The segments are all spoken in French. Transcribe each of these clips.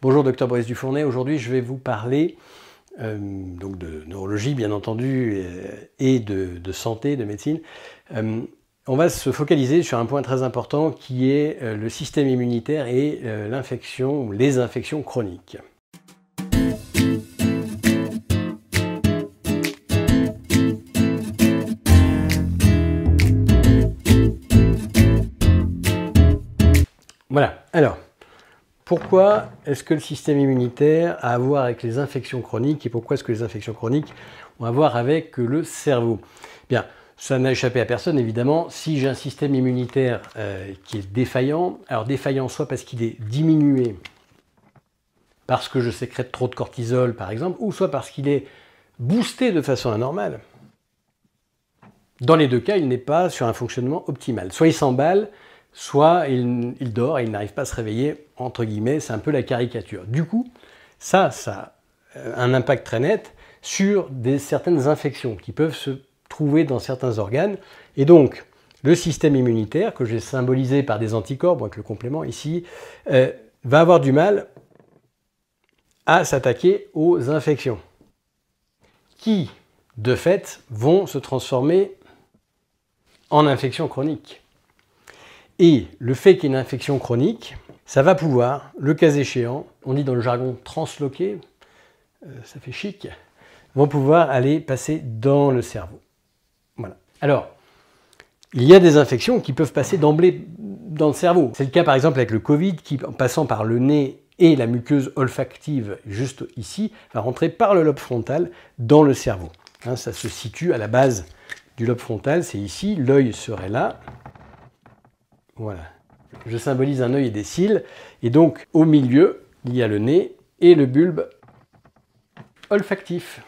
Bonjour, docteur Boris Dufournet. Aujourd'hui, je vais vous parler donc de neurologie, bien entendu, et de santé, de médecine. On va se focaliser sur un point très important qui est le système immunitaire et l'infection ou les infections chroniques. Voilà. Alors, pourquoi est-ce que le système immunitaire a à voir avec les infections chroniques et pourquoi est-ce que les infections chroniques ont à voir avec le cerveau? Bien, ça n'a échappé à personne, évidemment. Si j'ai un système immunitaire qui est défaillant, alors défaillant soit parce qu'il est diminué parce que je sécrète trop de cortisol, par exemple, ou soit parce qu'il est boosté de façon anormale. Dans les deux cas, il n'est pas sur un fonctionnement optimal. Soit il s'emballe, soit il dort et il n'arrive pas à se réveiller, entre guillemets, c'est un peu la caricature. Du coup, ça a un impact très net sur certaines infections qui peuvent se trouver dans certains organes. Et donc, le système immunitaire, que j'ai symbolisé par des anticorps, avec le complément ici, va avoir du mal à s'attaquer aux infections, qui, de fait, vont se transformer en infections chroniques. Et le fait qu'il y ait une infection chronique, ça va pouvoir, le cas échéant, on dit dans le jargon transloquer, ça fait chic, vont pouvoir aller passer dans le cerveau. Voilà. Alors, il y a des infections qui peuvent passer d'emblée dans le cerveau. C'est le cas par exemple avec le Covid qui, en passant par le nez et la muqueuse olfactive juste ici, va rentrer par le lobe frontal dans le cerveau. Hein, ça se situe à la base du lobe frontal, c'est ici, l'œil serait là. Voilà, je symbolise un œil et des cils, et donc au milieu, il y a le nez et le bulbe olfactif.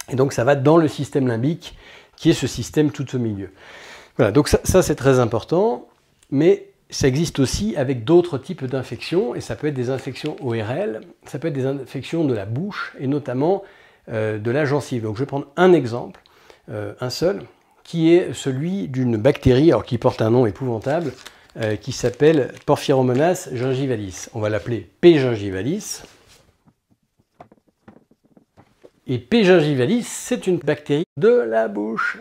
Et donc ça va dans le système limbique, qui est ce système tout au milieu. Voilà, donc ça c'est très important, mais ça existe aussi avec d'autres types d'infections, et ça peut être des infections ORL, ça peut être des infections de la bouche, et notamment de la gencive. Donc je vais prendre un exemple, un seul, qui est celui d'une bactérie, alors qui porte un nom épouvantable, qui s'appelle Porphyromonas gingivalis. On va l'appeler P. gingivalis. Et P. gingivalis, c'est une bactérie de la bouche,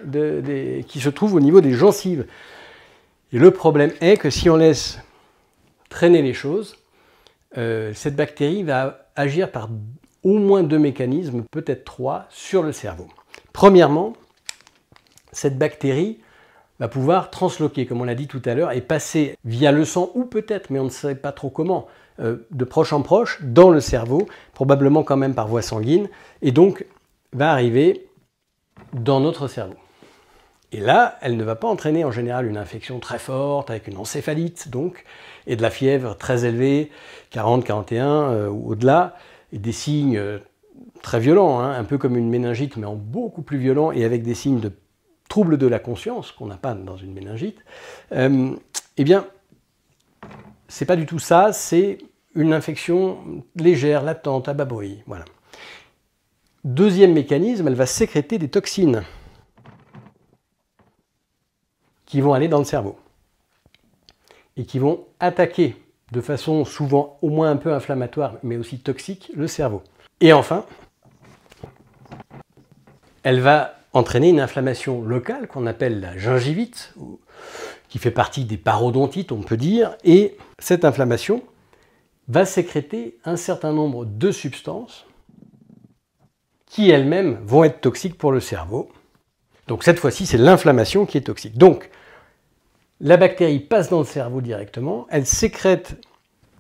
qui se trouve au niveau des gencives. Et le problème est que si on laisse traîner les choses, cette bactérie va agir par au moins 2 mécanismes, peut-être 3, sur le cerveau. Premièrement, cette bactérie va pouvoir transloquer, comme on l'a dit tout à l'heure, et passer via le sang, ou peut-être, mais on ne sait pas trop comment, de proche en proche, dans le cerveau, probablement quand même par voie sanguine, et donc va arriver dans notre cerveau. Et là, elle ne va pas entraîner en général une infection très forte, avec une encéphalite, donc, et de la fièvre très élevée, 40, 41 ou au-delà, et des signes très violents, hein, un peu comme une méningite, mais en beaucoup plus violent, et avec des signes de troubles de la conscience, qu'on n'a pas dans une méningite, eh bien, c'est pas du tout ça, c'est une infection légère, latente, à bas bruit. Voilà. Deuxième mécanisme, elle va sécréter des toxines qui vont aller dans le cerveau et qui vont attaquer de façon souvent au moins un peu inflammatoire, mais aussi toxique, le cerveau. Et enfin, elle va entraîner une inflammation locale qu'on appelle la gingivite, qui fait partie des parodontites, on peut dire, et cette inflammation va sécréter un certain nombre de substances qui elles-mêmes vont être toxiques pour le cerveau. Donc cette fois-ci, c'est l'inflammation qui est toxique. Donc la bactérie passe dans le cerveau directement, elle sécrète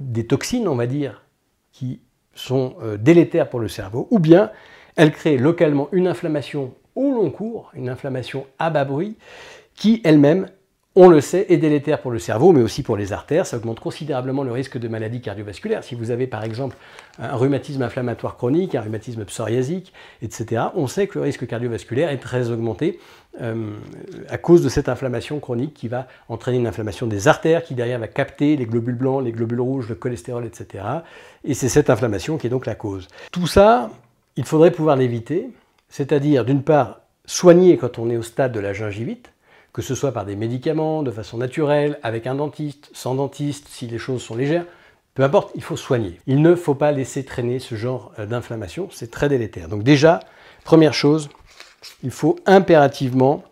des toxines, on va dire, qui sont délétères pour le cerveau, ou bien elle crée localement une inflammation au long cours, une inflammation à bas bruit, qui elle-même, on le sait, est délétère pour le cerveau, mais aussi pour les artères. Ça augmente considérablement le risque de maladies cardiovasculaires. Si vous avez par exemple un rhumatisme inflammatoire chronique, un rhumatisme psoriasique, etc., on sait que le risque cardiovasculaire est très augmenté à cause de cette inflammation chronique qui va entraîner une inflammation des artères, qui derrière va capter les globules blancs, les globules rouges, le cholestérol, etc. Et c'est cette inflammation qui est donc la cause. Tout ça, il faudrait pouvoir l'éviter, c'est-à-dire d'une part soigner quand on est au stade de la gingivite, que ce soit par des médicaments, de façon naturelle, avec un dentiste, sans dentiste, si les choses sont légères, peu importe, il faut soigner. Il ne faut pas laisser traîner ce genre d'inflammation, c'est très délétère. Donc déjà, première chose, il faut impérativement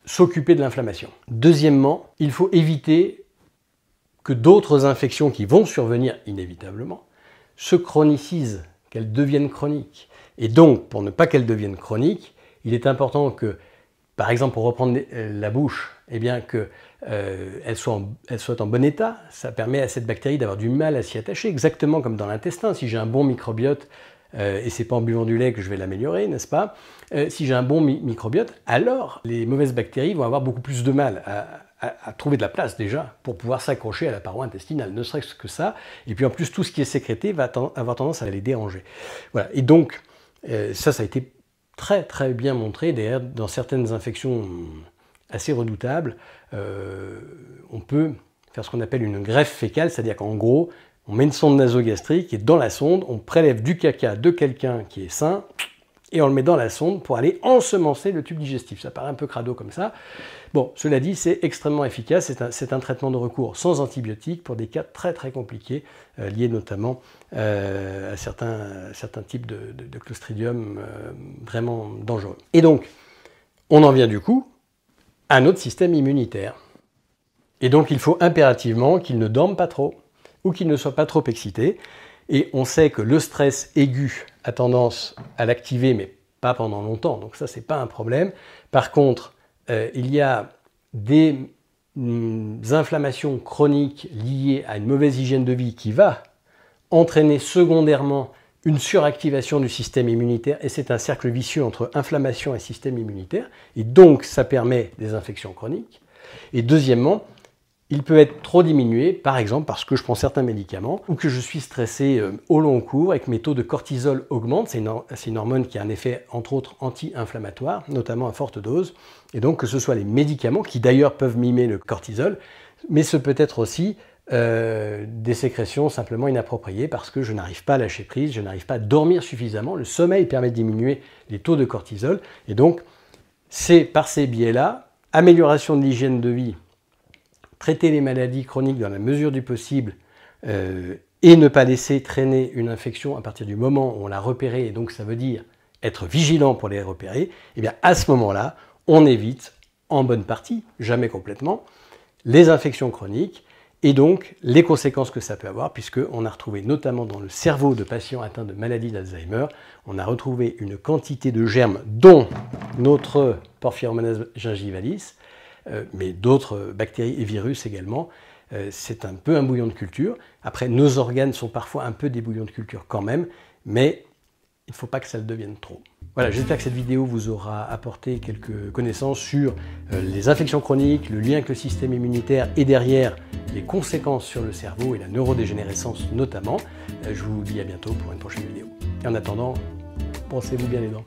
s'occuper de l'inflammation. Deuxièmement, il faut éviter que d'autres infections qui vont survenir inévitablement se chronicisent, qu'elles deviennent chroniques. Et donc, pour ne pas qu'elles deviennent chroniques, il est important que, par exemple, pour reprendre la bouche, eh bien qu'elle soit en bon état. Ça permet à cette bactérie d'avoir du mal à s'y attacher, exactement comme dans l'intestin. Si j'ai un bon microbiote, et c'est pas en buvant du lait que je vais l'améliorer, n'est-ce pas? Si j'ai un bon microbiote, alors les mauvaises bactéries vont avoir beaucoup plus de mal à trouver de la place déjà pour pouvoir s'accrocher à la paroi intestinale, ne serait-ce que ça. Et puis en plus, tout ce qui est sécrété va avoir tendance à les déranger. Voilà. Et donc, ça a été très très bien montré. D'ailleurs, dans certaines infections assez redoutables, on peut faire ce qu'on appelle une greffe fécale, c'est-à-dire qu'en gros, on met une sonde nasogastrique et dans la sonde, on prélève du caca de quelqu'un qui est sain et on le met dans la sonde pour aller ensemencer le tube digestif. Ça paraît un peu crado comme ça. Bon, cela dit, c'est extrêmement efficace. C'est un traitement de recours sans antibiotiques pour des cas très très compliqués, liés notamment à certains types de clostridium vraiment dangereux. Et donc, on en vient du coup à notre système immunitaire. Et donc, il faut impérativement qu'il ne dorme pas trop ou qu'il ne soit pas trop excité. Et on sait que le stress aigu a tendance à l'activer, mais pas pendant longtemps. Donc ça, c'est pas un problème. Par contre, il y a des inflammations chroniques liées à une mauvaise hygiène de vie qui va entraîner secondairement une suractivation du système immunitaire. Et c'est un cercle vicieux entre inflammation et système immunitaire. Et donc, ça permet des infections chroniques. Et deuxièmement, il peut être trop diminué, par exemple parce que je prends certains médicaments ou que je suis stressé au long cours et que mes taux de cortisol augmentent. C'est une hormone qui a un effet, entre autres, anti-inflammatoire, notamment à forte dose. Et donc que ce soit les médicaments, qui d'ailleurs peuvent mimer le cortisol, mais ce peut être aussi des sécrétions simplement inappropriées parce que je n'arrive pas à lâcher prise, je n'arrive pas à dormir suffisamment. Le sommeil permet de diminuer les taux de cortisol. Et donc, c'est par ces biais-là, amélioration de l'hygiène de vie, traiter les maladies chroniques dans la mesure du possible et ne pas laisser traîner une infection à partir du moment où on l'a repérée, et donc ça veut dire être vigilant pour les repérer, et bien à ce moment-là, on évite en bonne partie, jamais complètement, les infections chroniques et donc les conséquences que ça peut avoir, puisqu'on a retrouvé notamment dans le cerveau de patients atteints de maladie d'Alzheimer, on a retrouvé une quantité de germes dont notre Porphyromonas gingivalis, mais d'autres bactéries et virus également. C'est un peu un bouillon de culture. Après, nos organes sont parfois un peu des bouillons de culture quand même, mais il ne faut pas que ça le devienne trop. Voilà, j'espère que cette vidéo vous aura apporté quelques connaissances sur les infections chroniques, le lien avec le système immunitaire et derrière les conséquences sur le cerveau et la neurodégénérescence notamment. Je vous dis à bientôt pour une prochaine vidéo. Et en attendant, brossez-vous bien les dents.